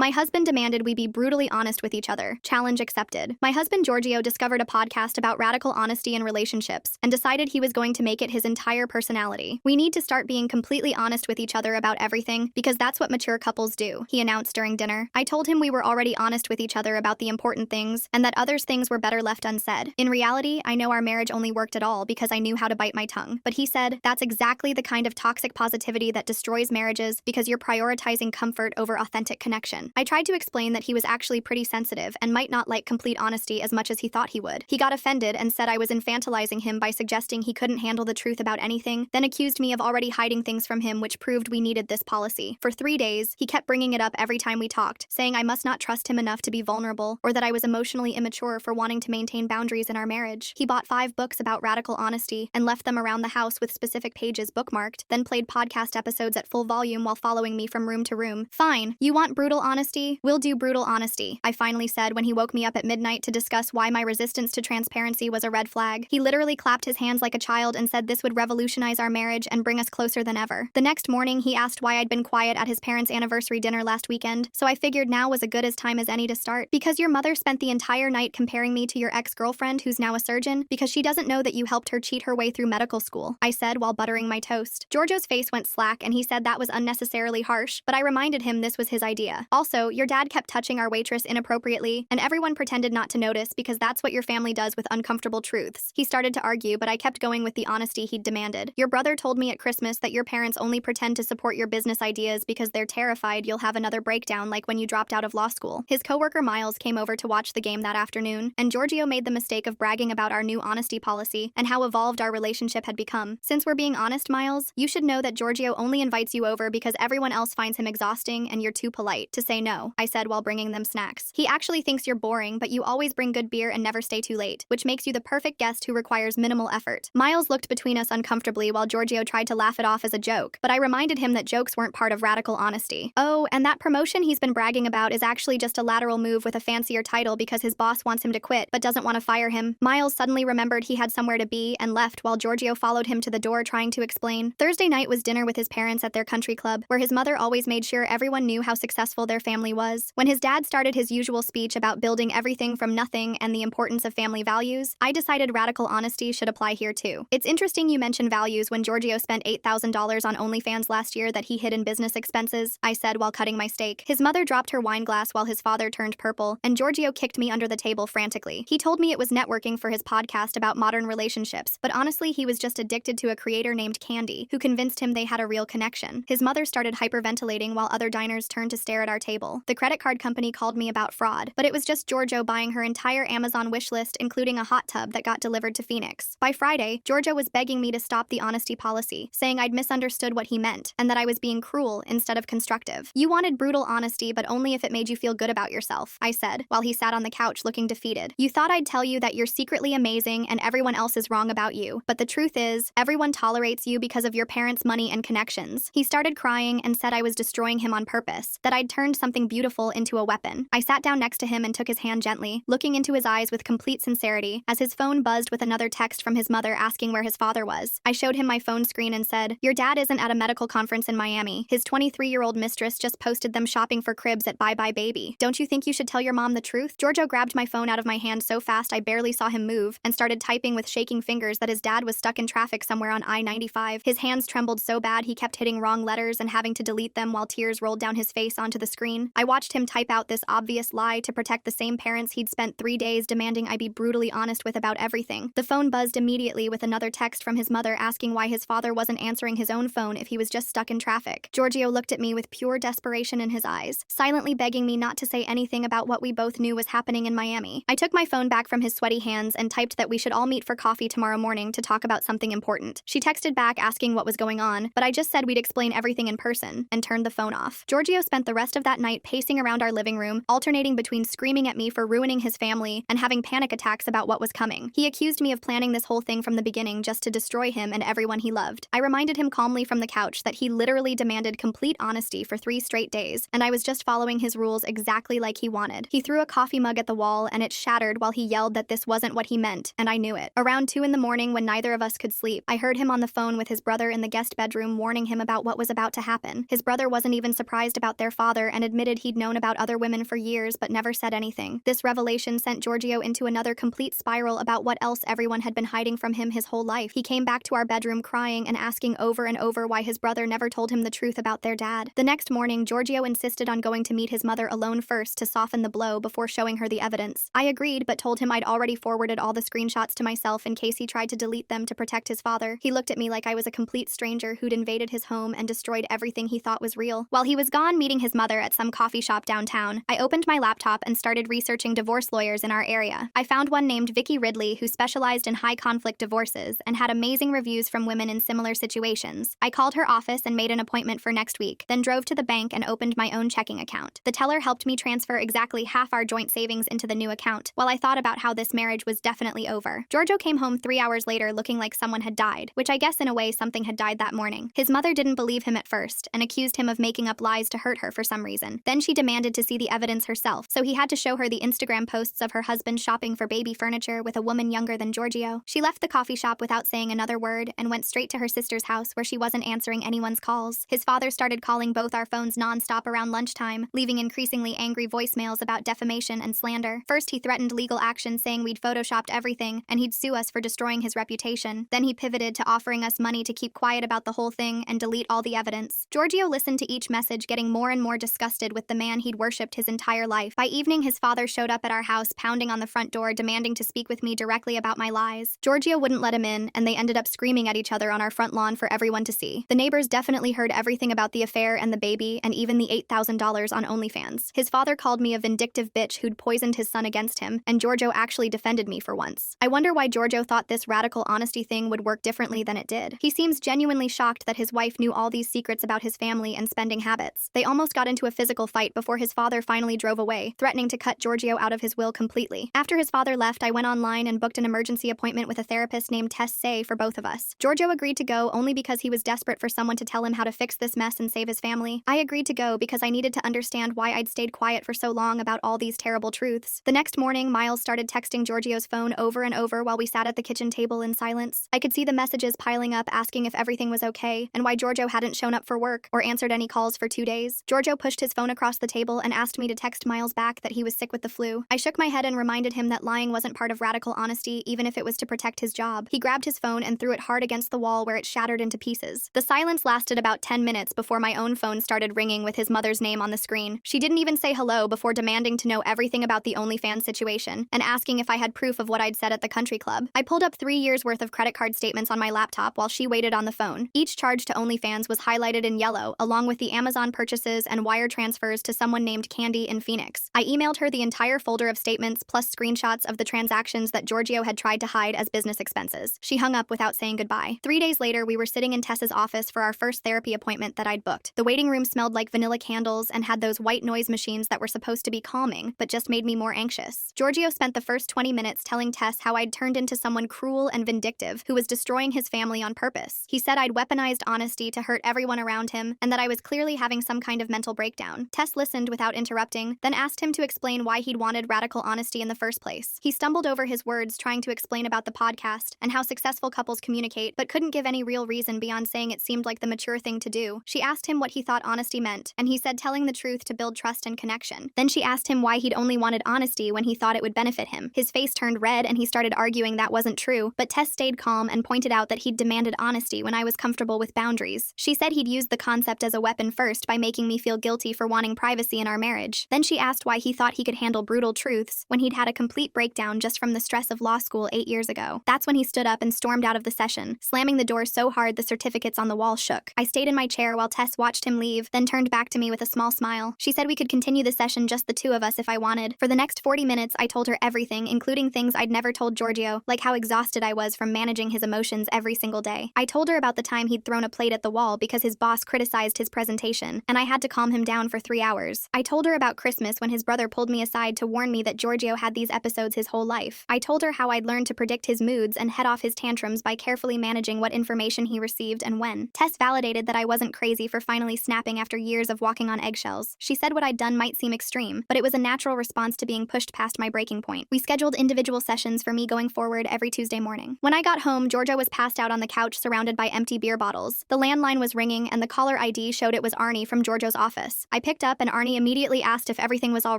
My husband demanded we be brutally honest with each other. Challenge accepted. My husband Giorgio discovered a podcast about radical honesty in relationships and decided he was going to make it his entire personality. We need to start being completely honest with each other about everything because that's what mature couples do, he announced during dinner. I told him we were already honest with each other about the important things and that others things were better left unsaid. In reality, I know our marriage only worked at all because I knew how to bite my tongue. But he said, that's exactly the kind of toxic positivity that destroys marriages because you're prioritizing comfort over authentic connection. I tried to explain that he was actually pretty sensitive and might not like complete honesty as much as he thought he would. He got offended and said I was infantilizing him by suggesting he couldn't handle the truth about anything, then accused me of already hiding things from him, which proved we needed this policy. For 3 days, he kept bringing it up every time we talked, saying I must not trust him enough to be vulnerable or that I was emotionally immature for wanting to maintain boundaries in our marriage. He bought 5 books about radical honesty and left them around the house with specific pages bookmarked, then played podcast episodes at full volume while following me from room to room. Fine, you want brutal honesty? We'll do brutal honesty, I finally said when he woke me up at midnight to discuss why my resistance to transparency was a red flag. He literally clapped his hands like a child and said this would revolutionize our marriage and bring us closer than ever. The next morning, he asked why I'd been quiet at his parents' anniversary dinner last weekend, so I figured now was as good as time as any to start. Because your mother spent the entire night comparing me to your ex-girlfriend who's now a surgeon because she doesn't know that you helped her cheat her way through medical school, I said while buttering my toast. Giorgio's face went slack and he said that was unnecessarily harsh, but I reminded him this was his idea. Also, your dad kept touching our waitress inappropriately, and everyone pretended not to notice because that's what your family does with uncomfortable truths. He started to argue, but I kept going with the honesty he'd demanded. Your brother told me at Christmas that your parents only pretend to support your business ideas because they're terrified you'll have another breakdown like when you dropped out of law school. His coworker Miles came over to watch the game that afternoon, and Giorgio made the mistake of bragging about our new honesty policy and how evolved our relationship had become. Since we're being honest, Miles, you should know that Giorgio only invites you over because everyone else finds him exhausting and you're too polite to say no, I said while bringing them snacks. He actually thinks you're boring, but you always bring good beer and never stay too late, which makes you the perfect guest who requires minimal effort. Miles looked between us uncomfortably while Giorgio tried to laugh it off as a joke, but I reminded him that jokes weren't part of radical honesty. Oh, and that promotion he's been bragging about is actually just a lateral move with a fancier title because his boss wants him to quit but doesn't want to fire him. Miles suddenly remembered he had somewhere to be and left while Giorgio followed him to the door trying to explain. Thursday night was dinner with his parents at their country club, where his mother always made sure everyone knew how successful their family was. When his dad started his usual speech about building everything from nothing and the importance of family values, I decided radical honesty should apply here too. It's interesting you mention values when Giorgio spent $8,000 on OnlyFans last year that he hid in business expenses, I said while cutting my steak. His mother dropped her wine glass while his father turned purple, and Giorgio kicked me under the table frantically. He told me it was networking for his podcast about modern relationships, but honestly he was just addicted to a creator named Candy, who convinced him they had a real connection. His mother started hyperventilating while other diners turned to stare at our table. The credit card company called me about fraud, but it was just Giorgio buying her entire Amazon wish list, including a hot tub that got delivered to Phoenix. By Friday, Giorgio was begging me to stop the honesty policy, saying I'd misunderstood what he meant, and that I was being cruel instead of constructive. You wanted brutal honesty, but only if it made you feel good about yourself, I said, while he sat on the couch looking defeated. You thought I'd tell you that you're secretly amazing and everyone else is wrong about you, but the truth is, everyone tolerates you because of your parents' money and connections. He started crying and said I was destroying him on purpose, that I'd turned something beautiful into a weapon. I sat down next to him and took his hand gently, looking into his eyes with complete sincerity, as his phone buzzed with another text from his mother asking where his father was. I showed him my phone screen and said, your dad isn't at a medical conference in Miami. His 23-year-old mistress just posted them shopping for cribs at Bye Bye Baby. Don't you think you should tell your mom the truth? Giorgio grabbed my phone out of my hand so fast I barely saw him move and started typing with shaking fingers that his dad was stuck in traffic somewhere on I-95. His hands trembled so bad he kept hitting wrong letters and having to delete them while tears rolled down his face onto the screen. I watched him type out this obvious lie to protect the same parents he'd spent 3 days demanding I be brutally honest with about everything. The phone buzzed immediately with another text from his mother asking why his father wasn't answering his own phone if he was just stuck in traffic. Giorgio looked at me with pure desperation in his eyes, silently begging me not to say anything about what we both knew was happening in Miami. I took my phone back from his sweaty hands and typed that we should all meet for coffee tomorrow morning to talk about something important. She texted back asking what was going on, but I just said we'd explain everything in person, and turned the phone off. Giorgio spent the rest of that night pacing around our living room, alternating between screaming at me for ruining his family and having panic attacks about what was coming. He accused me of planning this whole thing from the beginning just to destroy him and everyone he loved. I reminded him calmly from the couch that he literally demanded complete honesty for 3 straight days, and I was just following his rules exactly like he wanted. He threw a coffee mug at the wall and it shattered while he yelled that this wasn't what he meant, and I knew it. Around 2 in the morning, when neither of us could sleep, I heard him on the phone with his brother in the guest bedroom warning him about what was about to happen. His brother wasn't even surprised about their father and admitted he'd known about other women for years but never said anything. This revelation sent Giorgio into another complete spiral about what else everyone had been hiding from him his whole life. He came back to our bedroom crying and asking over and over why his brother never told him the truth about their dad. The next morning, Giorgio insisted on going to meet his mother alone first to soften the blow before showing her the evidence. I agreed, but told him I'd already forwarded all the screenshots to myself in case he tried to delete them to protect his father. He looked at me like I was a complete stranger who'd invaded his home and destroyed everything he thought was real. While he was gone meeting his mother at some coffee shop downtown, I opened my laptop and started researching divorce lawyers in our area. I found one named Vicky Ridley who specialized in high-conflict divorces and had amazing reviews from women in similar situations. I called her office and made an appointment for next week, then drove to the bank and opened my own checking account. The teller helped me transfer exactly half our joint savings into the new account, while I thought about how this marriage was definitely over. Giorgio came home 3 hours later looking like someone had died, which I guess in a way something had died that morning. His mother didn't believe him at first and accused him of making up lies to hurt her for some reason. Then she demanded to see the evidence herself, so he had to show her the Instagram posts of her husband shopping for baby furniture with a woman younger than Giorgio. She left the coffee shop without saying another word and went straight to her sister's house where she wasn't answering anyone's calls. His father started calling both our phones non-stop around lunchtime, leaving increasingly angry voicemails about defamation and slander. First, he threatened legal action saying we'd photoshopped everything and he'd sue us for destroying his reputation. Then he pivoted to offering us money to keep quiet about the whole thing and delete all the evidence. Giorgio listened to each message, getting more and more disgusted with the man he'd worshipped his entire life. By evening, his father showed up at our house, pounding on the front door, demanding to speak with me directly about my lies. Giorgio wouldn't let him in, and they ended up screaming at each other on our front lawn for everyone to see. The neighbors definitely heard everything about the affair and the baby, and even the $8,000 on OnlyFans. His father called me a vindictive bitch who'd poisoned his son against him, and Giorgio actually defended me for once. I wonder why Giorgio thought this radical honesty thing would work differently than it did. He seems genuinely shocked that his wife knew all these secrets about his family and spending habits. They almost got into a physical fight before his father finally drove away, threatening to cut Giorgio out of his will completely. After his father left, I went online and booked an emergency appointment with a therapist named Tess Say for both of us. Giorgio agreed to go only because he was desperate for someone to tell him how to fix this mess and save his family. I agreed to go because I needed to understand why I'd stayed quiet for so long about all these terrible truths. The next morning, Miles started texting Giorgio's phone over and over while we sat at the kitchen table in silence. I could see the messages piling up asking if everything was okay and why Giorgio hadn't shown up for work or answered any calls for 2 days. Giorgio pushed his phone across the table and asked me to text Miles back that he was sick with the flu. I shook my head and reminded him that lying wasn't part of radical honesty, even if it was to protect his job. He grabbed his phone and threw it hard against the wall where it shattered into pieces. The silence lasted about 10 minutes before my own phone started ringing with his mother's name on the screen. She didn't even say hello before demanding to know everything about the OnlyFans situation and asking if I had proof of what I'd said at the country club. I pulled up 3 years worth of credit card statements on my laptop while she waited on the phone. Each charge to OnlyFans was highlighted in yellow, along with the Amazon purchases and wire transfers to someone named Candy in Phoenix. I emailed her the entire folder of statements plus screenshots of the transactions that Giorgio had tried to hide as business expenses. She hung up without saying goodbye. 3 days later, we were sitting in Tessa's office for our first therapy appointment that I'd booked. The waiting room smelled like vanilla candles and had those white noise machines that were supposed to be calming, but just made me more anxious. Giorgio spent the first 20 minutes telling Tess how I'd turned into someone cruel and vindictive who was destroying his family on purpose. He said I'd weaponized honesty to hurt everyone around him and that I was clearly having some kind of mental breakdown. Tess listened without interrupting, then asked him to explain why he'd wanted radical honesty in the first place. He stumbled over his words trying to explain about the podcast and how successful couples communicate, but couldn't give any real reason beyond saying it seemed like the mature thing to do. She asked him what he thought honesty meant, and he said telling the truth to build trust and connection. Then she asked him why he'd only wanted honesty when he thought it would benefit him. His face turned red and he started arguing that wasn't true, but Tess stayed calm and pointed out that he'd demanded honesty when I was comfortable with boundaries. She said he'd used the concept as a weapon first by making me feel guilty for wanting privacy in our marriage. Then she asked why he thought he could handle brutal truths when he'd had a complete breakdown just from the stress of law school 8 years ago. That's when he stood up and stormed out of the session, slamming the door so hard the certificates on the wall shook. I stayed in my chair while Tess watched him leave, then turned back to me with a small smile. She said we could continue the session just the two of us if I wanted. For the next 40 minutes, I told her everything, including things I'd never told Giorgio, like how exhausted I was from managing his emotions every single day. I told her about the time he'd thrown a plate at the wall because his boss criticized his presentation, and I had to calm him down for 3 hours. I told her about Christmas when his brother pulled me aside to warn me that Giorgio had these episodes his whole life. I told her how I'd learned to predict his moods and head off his tantrums by carefully managing what information he received and when. Tess validated that I wasn't crazy for finally snapping after years of walking on eggshells. She said what I'd done might seem extreme, but it was a natural response to being pushed past my breaking point. We scheduled individual sessions for me going forward every Tuesday morning. When I got home, Giorgio was passed out on the couch surrounded by empty beer bottles. The landline was ringing and the caller ID showed it was Arnie from Giorgio's office. I picked up and Arnie immediately asked if everything was all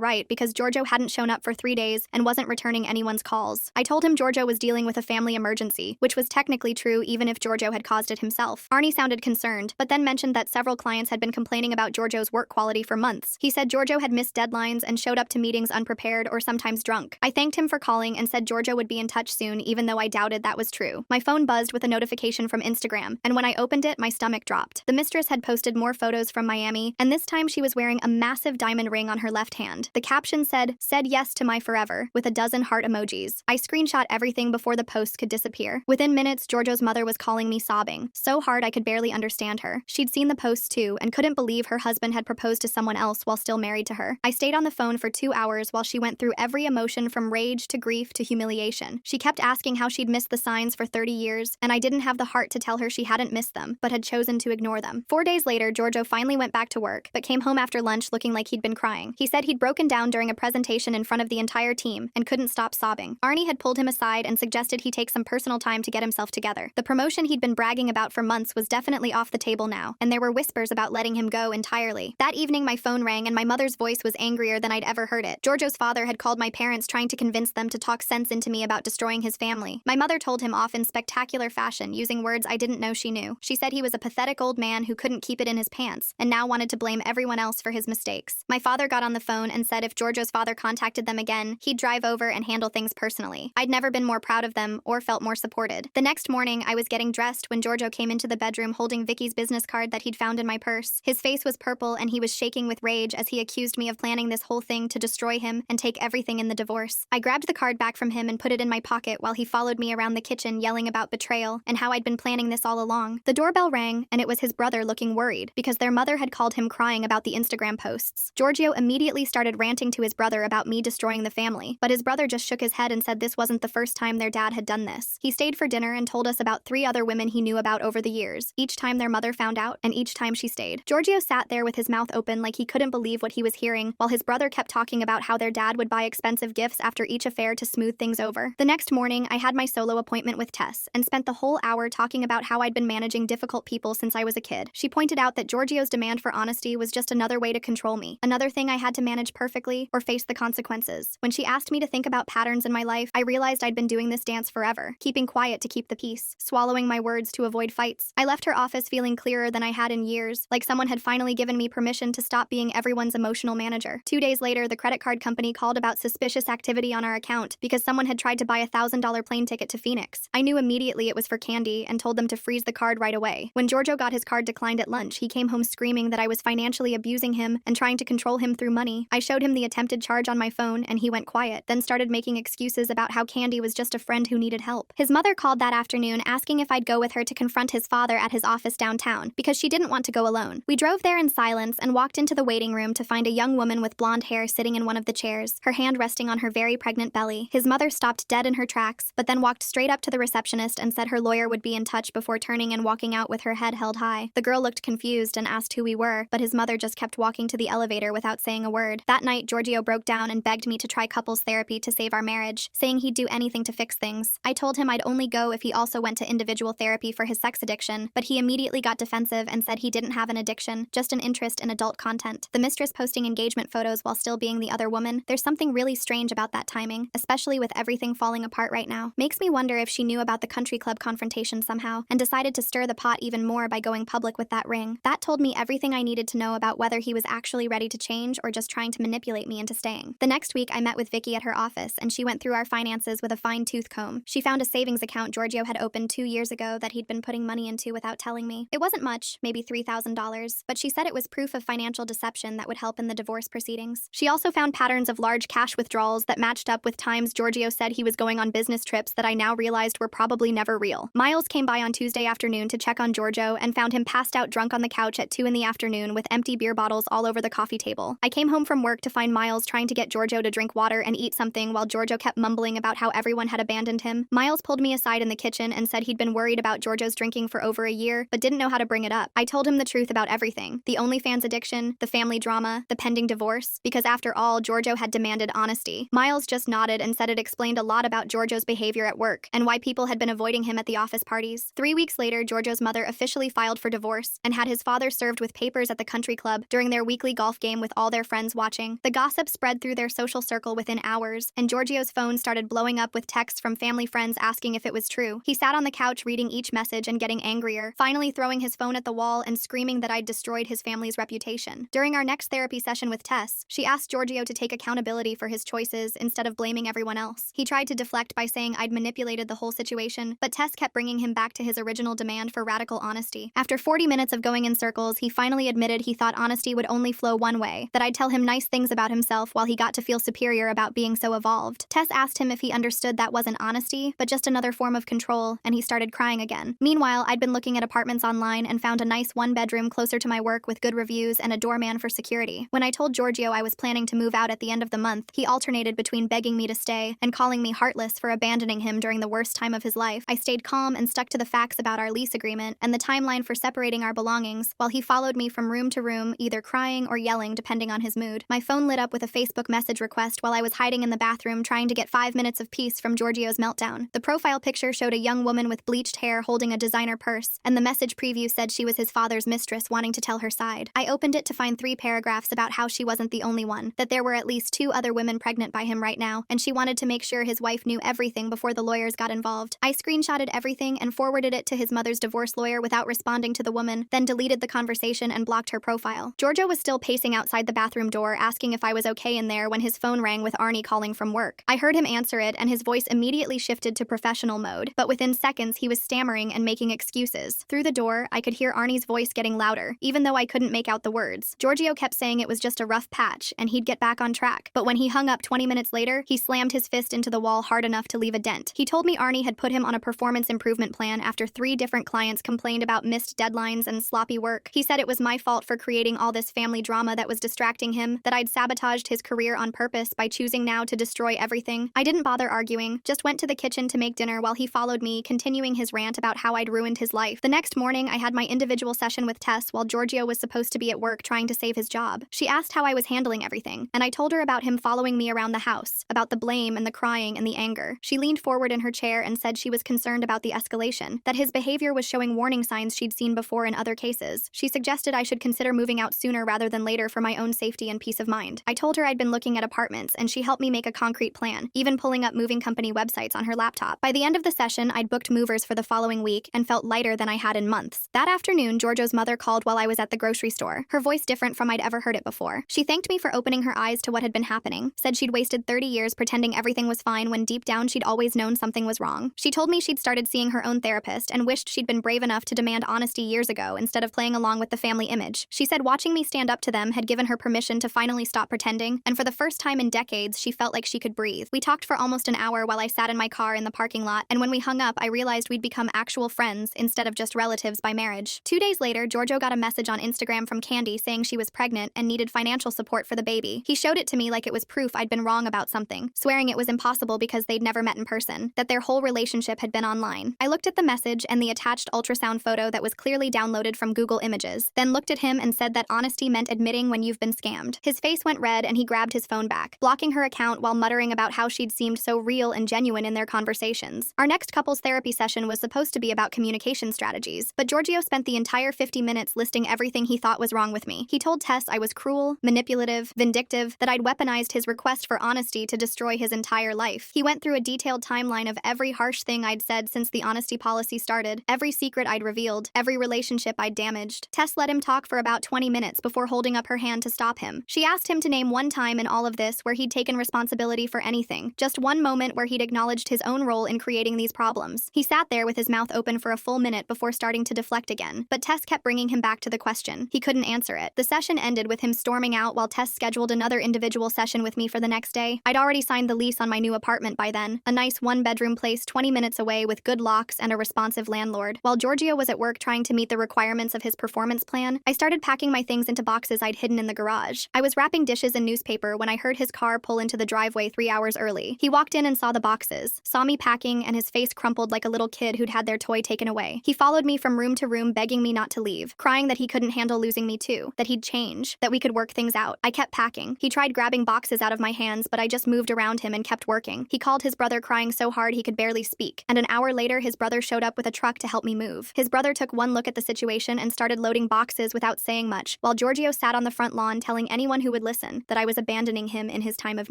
right because Giorgio hadn't shown up for 3 days and wasn't returning anyone's calls. I told him Giorgio was dealing with a family emergency, which was technically true even if Giorgio had caused it himself. Arnie sounded concerned, but then mentioned that several clients had been complaining about Giorgio's work quality for months. He said Giorgio had missed deadlines and showed up to meetings unprepared or sometimes drunk. I thanked him for calling and said Giorgio would be in touch soon, even though I doubted that was true. My phone buzzed with a notification from Instagram, and when I opened it, my stomach dropped. The mistress had posted more photos from Miami, and this time she was wearing a massive diamond ring on her left hand. The caption said yes to my forever, with a dozen heart emojis. I screenshot everything before the post could disappear. Within minutes, Giorgio's mother was calling me sobbing, so hard I could barely understand her. She'd seen the posts too, and couldn't believe her husband had proposed to someone else while still married to her. I stayed on the phone for 2 hours while she went through every emotion from rage to grief to humiliation. She kept asking how she'd missed the signs for 30 years, and I didn't have the heart to tell her she hadn't missed them, but had chosen to ignore them. 4 days later, Giorgio finally went back to work, but came home after lunch looking like he'd been crying. He said he'd broken down during a presentation in front of the entire team and couldn't stop sobbing. Arnie had pulled him aside and suggested he take some personal time to get himself together. The promotion he'd been bragging about for months was definitely off the table now, and there were whispers about letting him go entirely. That evening, my phone rang and my mother's voice was angrier than I'd ever heard it. Giorgio's father had called my parents trying to convince them to talk sense into me about destroying his family. My mother told him off in spectacular fashion, using words I didn't know she knew. She said he was a pathetic old man who couldn't keep it in his pants, and now wanted to blame everyone else for his mistakes. My father got on the phone and said if Giorgio's father contacted them again, he'd drive over and handle things personally. I'd never been more proud of them or felt more supported. The next morning, I was getting dressed when Giorgio came into the bedroom holding Vicky's business card that he'd found in my purse. His face was purple and he was shaking with rage as he accused me of planning this whole thing to destroy him and take everything in the divorce. I grabbed the card back from him and put it in my pocket while he followed me around the kitchen yelling about betrayal and how I'd been planning this all along. The doorbell rang and it was his brother looking worried because their mother had called him crying about the Instagram posts. Giorgio immediately started ranting to his brother about me destroying the family, but his brother just shook his head and said this wasn't the first time their dad had done this. He stayed for dinner and told us about 3 other women he knew about over the years, each time their mother found out and each time she stayed. Giorgio sat there with his mouth open like he couldn't believe what he was hearing, while his brother kept talking about how their dad would buy expensive gifts after each affair to smooth things over. The next morning, I had my solo appointment with Tess and spent the whole hour talking about how I'd been managing difficult people since I was a kid. She pointed out that Giorgio's demand for honesty was just another way to control me, another thing I had to manage perfectly or face the consequences. When she asked me to think about patterns in my life, I realized I'd been doing this dance forever, keeping quiet to keep the peace, swallowing my words to avoid fights. I left her office feeling clearer than I had in years, like someone had finally given me permission to stop being everyone's emotional manager. 2 days later, the credit card company called about suspicious activity on our account because someone had tried to buy a $1,000 plane ticket to Phoenix. I knew immediately it was for Candy and told them to freeze the card right away. When Giorgio got his card declined at lunch, he came home screaming that I was financially abusing him and trying to control him through money. I showed him the attempted charge on my phone and he went quiet, then started making excuses about how Candy was just a friend who needed help. His mother called that afternoon asking if I'd go with her to confront his father at his office downtown because she didn't want to go alone. We drove there in silence and walked into the waiting room to find a young woman with blonde hair sitting in one of the chairs, her hand resting on her very pregnant belly. His mother stopped dead in her tracks, but then walked straight up to the receptionist and said her lawyer would be in touch before turning and walking out with her head held high. The girl looked confused and asked who we were, but his mother just kept walking to the elevator without saying a word. That night, Giorgio broke down and begged me to try couples therapy to save our marriage, saying he'd do anything to fix things. I told him I'd only go if he also went to individual therapy for his sex addiction, but he immediately got defensive and said he didn't have an addiction, just an interest in adult content. The mistress posting engagement photos while still being the other woman, there's something really strange about that timing, especially with everything falling apart right now. Makes me wonder if she knew about the country club confrontation somehow and decided to stir the pot even more by going public with that ring. That told me everything I needed to know about whether he was actually ready to change or just trying to manipulate me into staying. The next week, I met with Vicky at her office and she went through our finances with a fine-tooth comb. She found a savings account Giorgio had opened 2 years ago that he'd been putting money into without telling me. It wasn't much, maybe $3,000, but she said it was proof of financial deception that would help in the divorce proceedings. She also found patterns of large cash withdrawals that matched up with times Giorgio said he was going on business trips that I now realized were probably never real. Miles came by on Tuesday afternoon to check on Giorgio and found him passed out drunk on the couch at 2 in the afternoon with empty beer bottles all over the coffee table. I came home from work to find Miles trying to get Giorgio to drink water and eat something while Giorgio kept mumbling about how everyone had abandoned him. Miles pulled me aside in the kitchen and said he'd been worried about Giorgio's drinking for over a year, but didn't know how to bring it up. I told him the truth about everything: the OnlyFans addiction, the family drama, the pending divorce, because after all, Giorgio had demanded honesty. Miles just nodded and said it explained a lot about Giorgio's behavior at work and why people had been avoiding him at the office parties. 3 weeks later, Giorgio's mother officially filed for divorce and had his father served with papers at the country club during their weekly golf game with all their friends watching. The gossip spread through their social circle within hours, and Giorgio's phone started blowing up with texts from family friends asking if it was true. He sat on the couch reading each message and getting angrier, finally throwing his phone at the wall and screaming that I'd destroyed his family's reputation. During our next therapy session with Tess, she asked Giorgio to take accountability for his choices instead of blaming everyone else. He tried to deflect by saying I'd manipulated the whole situation, but Tess kept bringing him back to his original demand for radical honesty. After 40 minutes of going in circles, he finally admitted he thought honesty would only flow one way, that I'd tell him nice things about himself while he got to feel superior about being so evolved. Tess asked him if he understood that wasn't honesty, but just another form of control, and he started crying again. Meanwhile, I'd been looking at apartments online and found a nice one-bedroom closer to my work with good reviews and a doorman for security. When I told Giorgio I was planning to move out at the end of the month, he alternated between begging me to stay and calling me heartless for abandoning him during the worst time of his life. I stayed calm and stuck to the facts about our lease agreement and the timeline for separating our belongings, while he followed me from room to room, either crying or yelling depending on his mood. My phone lit up with a Facebook message request while I was hiding in the bathroom trying to get 5 minutes of peace from Giorgio's meltdown. The profile picture showed a young woman with bleached hair holding a designer purse, and the message preview said she was his father's mistress wanting to tell her side. I opened it to find 3 paragraphs about how she wasn't the only one, that there were at least 2 other women pregnant by him right now, and she wanted to make sure his wife knew everything before the lawyers got involved. I screenshotted everything and forwarded it to his mother's divorce lawyer without responding to the woman, then deleted the conversation and blocked her profile. Giorgio was still pacing outside the bathroom door asking if I was okay in there when his phone rang with Arnie calling from work. I heard him answer it and his voice immediately shifted to professional mode, but within seconds he was stammering and making excuses. Through the door, I could hear Arnie's voice getting louder, even though I couldn't make out the words. Giorgio kept saying it was just a rough patch and he'd get back on track, but when he hung up 20 minutes later, he slammed his fist into the wall hard enough to leave a dent. He told me Arnie had put him on a performance improvement plan after 3 different clients complained about missed deadlines and sloppy work. He said it was my fault for creating all this family drama that was distracting him, that I'd sabotaged his career on purpose by choosing now to destroy everything. I didn't bother arguing, just went to the kitchen to make dinner while he followed me, continuing his rant about how I'd ruined his life. The next morning, I had my individual session with Tess while Giorgio was supposed to be at work trying to save his job. She asked how I was handling everything, and I told her about him following me around the house, about the blame and the crying and the anger. She leaned forward in her chair and said she was concerned about the escalation, that his behavior was showing warning signs she'd seen before in other cases. She suggested I should consider moving out sooner rather than later for my own safety and peace of mind. I told her I'd been looking at apartments, and she helped me make a concrete plan, even pulling up moving company websites on her laptop. By the end of the session, I'd booked movers for the following week and felt lighter than I had in months. That afternoon, Giorgio's mother called while I was at the grocery store, her voice different from I'd ever heard it before. She thanked me for opening her eyes to what had been happening, said she'd wasted 30 years pretending everything was fine when deep down she'd always known something was wrong. She told me she'd started seeing her own therapist and wished she'd been brave enough to demand honesty years ago instead of playing along with the family image. She said watching me stand up to them had given her permission to finally stop pretending, and for the first time in decades, she felt like she could breathe. We talked for almost an hour while I sat in my car in the parking lot, and when we hung up, I realized we'd become actual friends instead of just relatives by marriage. 2 days later, Giorgio got a message on Instagram from Candy saying she was pregnant and needed financial support for the baby. He showed it to me like it was proof I'd been wrong about something, swearing it was impossible because they'd never met in person, that their whole relationship had been online. I looked at the message and the attached ultrasound photo that was clearly downloaded from Google Images, then looked at him and said that honesty meant admitting when you've been scammed. His face went red and he grabbed his phone back, blocking her account while muttering about how she'd seemed so real and genuine in their conversations. Our next couples therapy session was supposed to be about communication strategies, but Giorgio spent the entire 50 minutes listing everything he thought was wrong with me. He told Tess I was cruel, manipulative, vindictive, that I'd weaponized his request for honesty to destroy his entire life. He went through a detailed timeline of every harsh thing I'd said since the honesty policy started, every secret I'd revealed, every relationship I'd damaged. Tess let him talk for about 20 minutes before holding up her hand to stop him. She asked him to name one time in all of this where he'd taken responsibility for anything, just one moment where he'd acknowledged his own role in creating these problems. He sat there with his mouth open for a full minute before starting to deflect again, but Tess kept bringing him back to the question. He couldn't answer it. The session ended with him storming out while Tess scheduled another individual session with me for the next day. I'd already signed the lease on my new apartment by then, a nice one-bedroom place 20 minutes away with good locks and a responsive landlord. While Giorgio was at work trying to meet the requirements of his performance plan, I started packing my things into boxes I'd hidden in the garage. I was wrapping dishes in newspaper when I heard his car pull into the driveway 3 hours early. He walked in and saw the boxes, saw me packing, and his face crumpled like a little kid who'd had their toy taken away. He followed me from room to room begging me not to leave, crying that he couldn't handle losing me too, that he'd change, that we could work things out. I kept packing. He tried grabbing boxes out of my hands, but I just moved around him and kept working. He called his brother crying so hard he could barely speak, and an hour later his brother showed up with a truck to help me move. His brother took one look at the situation and started loading boxes without saying much, porch, while Giorgio sat on the front lawn telling anyone who would listen that I was abandoning him in his time of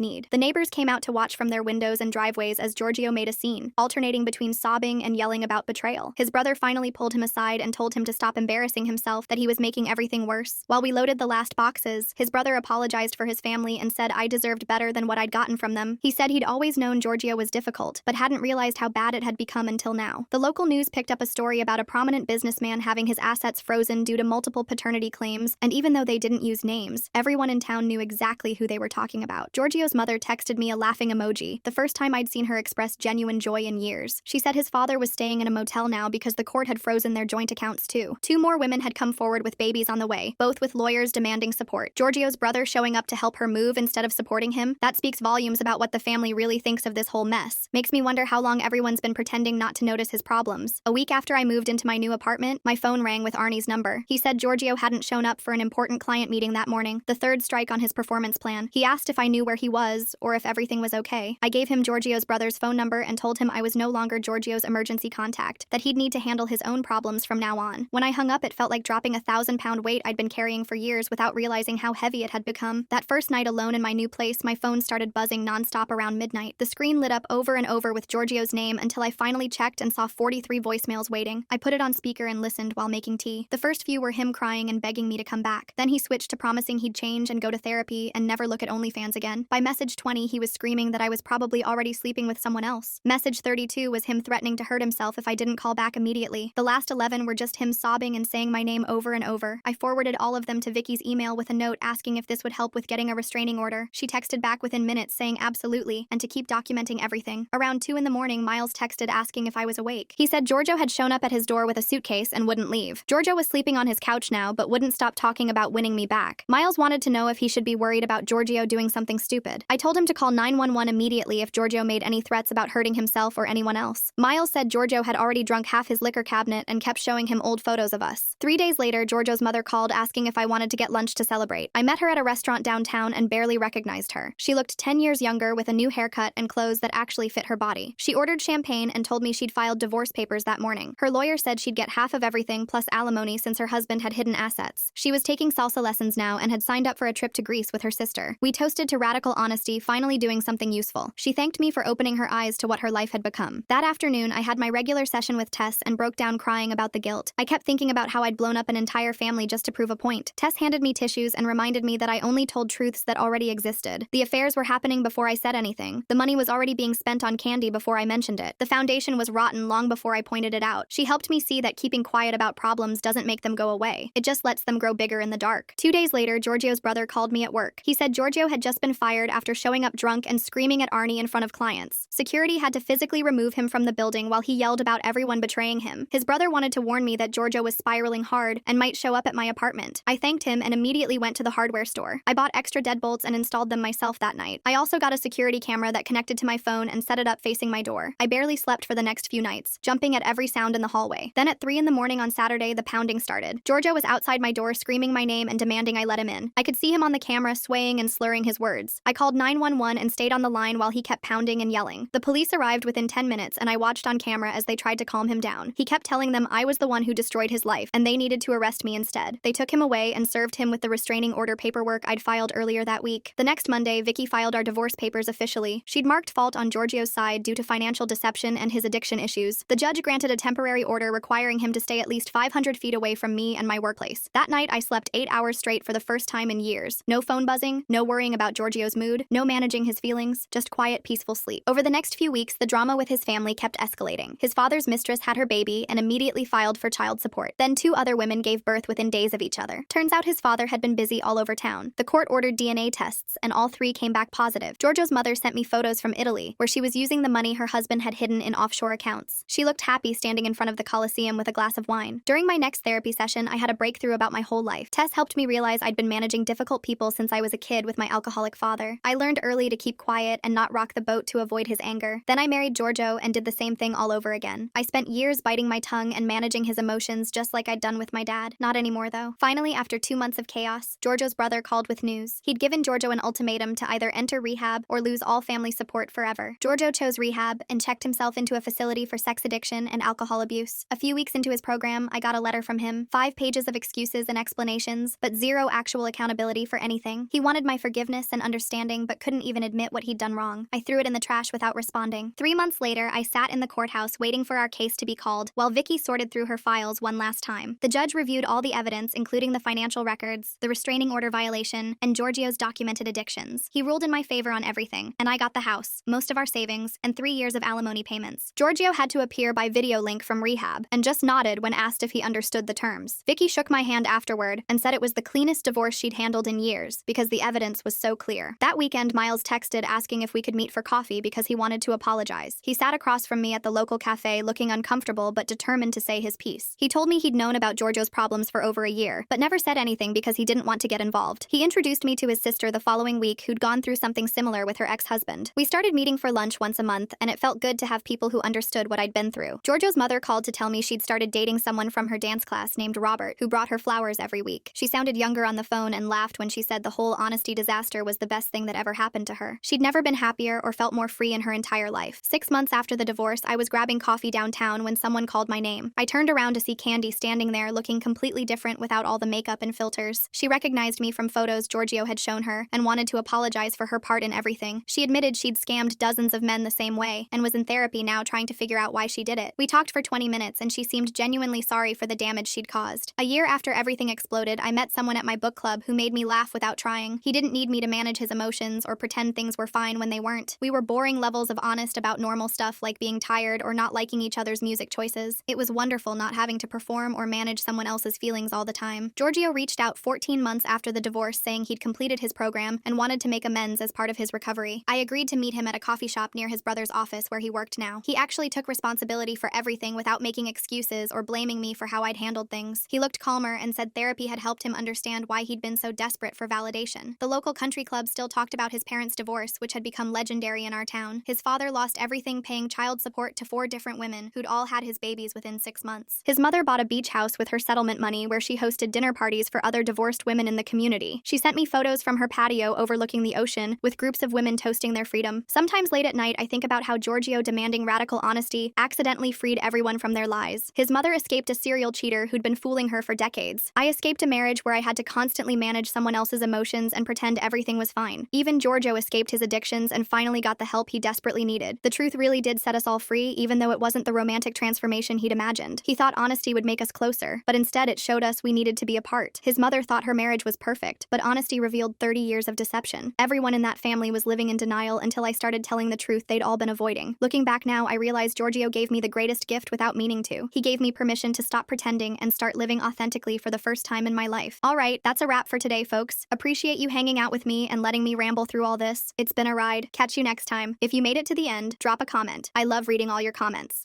need. The neighbors came out to watch from their windows and driveways as Giorgio made a scene, alternating between sobbing and yelling about betrayal. His brother finally pulled him aside and told him to stop embarrassing himself, that he was making everything worse. While we loaded the last boxes, his brother apologized for his family and said I deserved better than what I'd gotten from them. He said he'd always known Giorgio was difficult, but hadn't realized how bad it had become until now. The local news picked up a story about a prominent businessman having his assets frozen due to multiple paternity claims, and even though they didn't use names, everyone in town knew exactly who they were talking about. Giorgio's mother texted me a laughing emoji, the first time I'd seen her express genuine joy in years. She said his father was staying in a motel now because the court had frozen their joint accounts too. 2 more women had come forward with babies on the way, both with lawyers demanding support. Giorgio's brother showing up to help her move instead of supporting him, that speaks volumes about what the family really thinks of this whole mess. Makes me wonder how long everyone's been pretending not to notice his problems. A week after I moved into my new apartment, my phone rang with Arnie's number. He said Giorgio hadn't shown up for an important client meeting that morning, the 3rd strike on his performance plan. He asked if I knew where he was, or if everything was okay. I gave him Giorgio's brother's phone number and told him I was no longer Giorgio's emergency contact, that he'd need to handle his own problems from now on. When I hung up, it felt like dropping a 1,000-pound weight I'd been carrying for years without realizing how heavy it had become. That first night alone in my new place, my phone started buzzing nonstop around midnight. The screen lit up over and over with Giorgio's name until I finally checked and saw 43 voicemails waiting. I put it on speaker and listened while making tea. The first few were him crying and begging me to come back. Then he switched to promising he'd change and go to therapy and never look at OnlyFans again. By message 20, he was screaming that I was probably already sleeping with someone else. Message 32 was him threatening to hurt himself if I didn't call back immediately. The last 11 were just him sobbing and saying my name over and over. I forwarded all of them to Vicky's email with a note asking if this would help with getting a restraining order. She texted back within minutes saying absolutely, and to keep documenting everything. Around 2 in the morning, Miles texted asking if I was awake. He said Giorgio had shown up at his door with a suitcase and wouldn't leave. Giorgio was sleeping on his couch now, but wouldn't stop talking about winning me back. Miles wanted to know if he should be worried about Giorgio doing something stupid. I told him to call 911 immediately if Giorgio made any threats about hurting himself or anyone else. Miles said Giorgio had already drunk half his liquor cabinet and kept showing him old photos of us. 3 days later, Giorgio's mother called asking if I wanted to get lunch to celebrate. I met her at a restaurant downtown and barely recognized her. She looked 10 years younger with a new haircut and clothes that actually fit her body. She ordered champagne and told me she'd filed divorce papers that morning. Her lawyer said she'd get half of everything plus alimony since her husband had hidden assets. She was taking salsa lessons now and had signed up for a trip to Greece with her sister. We toasted to radical honesty, finally doing something useful. She thanked me for opening her eyes to what her life had become. That afternoon, I had my regular session with Tess and broke down crying about the guilt. I kept thinking about how I'd blown up an entire family just to prove a point. Tess handed me tissues and reminded me that I only told truths that already existed. The affairs were happening before I said anything. The money was already being spent on candy before I mentioned it. The foundation was rotten long before I pointed it out. She helped me see that keeping quiet about problems doesn't make them go away. It just lets them grow bigger in the dark. 2 days later, Giorgio's brother called me at work. He said Giorgio had just been fired after showing up drunk and screaming at Arnie in front of clients. Security had to physically remove him from the building while he yelled about everyone betraying him. His brother wanted to warn me that Giorgio was spiraling hard and might show up at my apartment. I thanked him and immediately went to the hardware store. I bought extra deadbolts and installed them myself that night. I also got a security camera that connected to my phone and set it up facing my door. I barely slept for the next few nights, jumping at every sound in the hallway. Then at 3 in the morning on Saturday, the pounding started. Giorgio was outside my door screaming my name and demanding I let him in. I could see him on the camera swaying and slurring his words. I called 911 and stayed on the line while he kept pounding and yelling. The police arrived within 10 minutes and I watched on camera as they tried to calm him down. He kept telling them I was the one who destroyed his life and they needed to arrest me instead. They took him away and served him with the restraining order paperwork I'd filed earlier that week. The next Monday, Vicky filed our divorce papers officially. She'd marked fault on Giorgio's side due to financial deception and his addiction issues. The judge granted a temporary order requiring him to stay at least 500 feet away from me and my workplace. That night, I slept 8 hours straight for the first time in years. No phone buzzing, no worrying about Giorgio's mood, no managing his feelings, just quiet, peaceful sleep. Over the next few weeks, the drama with his family kept escalating. His father's mistress had her baby and immediately filed for child support. Then 2 other women gave birth within days of each other. Turns out his father had been busy all over town. The court ordered DNA tests, and all 3 came back positive. Giorgio's mother sent me photos from Italy, where she was using the money her husband had hidden in offshore accounts. She looked happy standing in front of the Colosseum with a glass of wine. During my next therapy session, I had a breakthrough about my whole life. Tess helped me realize I'd been managing difficult people since I was a kid with my alcoholic father. I learned early to keep quiet and not rock the boat to avoid his anger. Then I married Giorgio and did the same thing all over again. I spent years biting my tongue and managing his emotions just like I'd done with my dad. Not anymore though. Finally, after 2 months of chaos, Giorgio's brother called with news. He'd given Giorgio an ultimatum to either enter rehab or lose all family support forever. Giorgio chose rehab and checked himself into a facility for sex addiction and alcohol abuse. A few weeks into his program, I got a letter from him, 5 pages of excuses and explanations explanations, but zero actual accountability for anything. He wanted my forgiveness and understanding, but couldn't even admit what he'd done wrong. I threw it in the trash without responding. 3 months later, I sat in the courthouse waiting for our case to be called, while Vicky sorted through her files one last time. The judge reviewed all the evidence, including the financial records, the restraining order violation, and Giorgio's documented addictions. He ruled in my favor on everything, and I got the house, most of our savings, and 3 years of alimony payments. Giorgio had to appear by video link from rehab, and just nodded when asked if he understood the terms. Vicky shook my hand afterward and said it was the cleanest divorce she'd handled in years because the evidence was so clear. That weekend, Miles texted asking if we could meet for coffee because he wanted to apologize. He sat across from me at the local cafe looking uncomfortable but determined to say his piece. He told me he'd known about Giorgio's problems for over a year, but never said anything because he didn't want to get involved. He introduced me to his sister the following week who'd gone through something similar with her ex-husband. We started meeting for lunch once a month, and it felt good to have people who understood what I'd been through. Giorgio's mother called to tell me she'd started dating someone from her dance class named Robert, who brought her flowers every week. She sounded younger on the phone and laughed when she said the whole honesty disaster was the best thing that ever happened to her. She'd never been happier or felt more free in her entire life. 6 months after the divorce, I was grabbing coffee downtown when someone called my name. I turned around to see Candy standing there looking completely different without all the makeup and filters. She recognized me from photos Giorgio had shown her and wanted to apologize for her part in everything. She admitted she'd scammed dozens of men the same way and was in therapy now trying to figure out why she did it. We talked for 20 minutes and she seemed genuinely sorry for the damage she'd caused. A year after everything exploded, I met someone at my book club who made me laugh without trying. He didn't need me to manage his emotions or pretend things were fine when they weren't. We were boring levels of honest about normal stuff like being tired or not liking each other's music choices. It was wonderful not having to perform or manage someone else's feelings all the time. Giorgio reached out 14 months after the divorce saying he'd completed his program and wanted to make amends as part of his recovery. I agreed to meet him at a coffee shop near his brother's office where he worked now. He actually took responsibility for everything without making excuses or blaming me for how I'd handled things. He looked calmer and said therapy had helped him understand why he'd been so desperate for validation. The local country club still talked about his parents' divorce, which had become legendary in our town. His father lost everything paying child support to 4 different women who'd all had his babies within 6 months. His mother bought a beach house with her settlement money where she hosted dinner parties for other divorced women in the community. She sent me photos from her patio overlooking the ocean with groups of women toasting their freedom. Sometimes late at night, I think about how Giorgio demanding radical honesty accidentally freed everyone from their lies. His mother escaped a serial cheater who'd been fooling her for decades. I escaped a marriage where I had to constantly manage someone else's emotions and pretend everything was fine. Even Giorgio escaped his addictions and finally got the help he desperately needed. The truth really did set us all free, even though it wasn't the romantic transformation he'd imagined. He thought honesty would make us closer, but instead it showed us we needed to be apart. His mother thought her marriage was perfect, but honesty revealed 30 years of deception. Everyone in that family was living in denial until I started telling the truth they'd all been avoiding. Looking back now, I realized Giorgio gave me the greatest gift without meaning to. He gave me permission to stop pretending and start living authentically for the first time in my life. All right, that's a wrap for today, folks. Appreciate you hanging out with me and letting me ramble through all this. It's been a ride. Catch you next time. If you made it to the end, drop a comment. I love reading all your comments.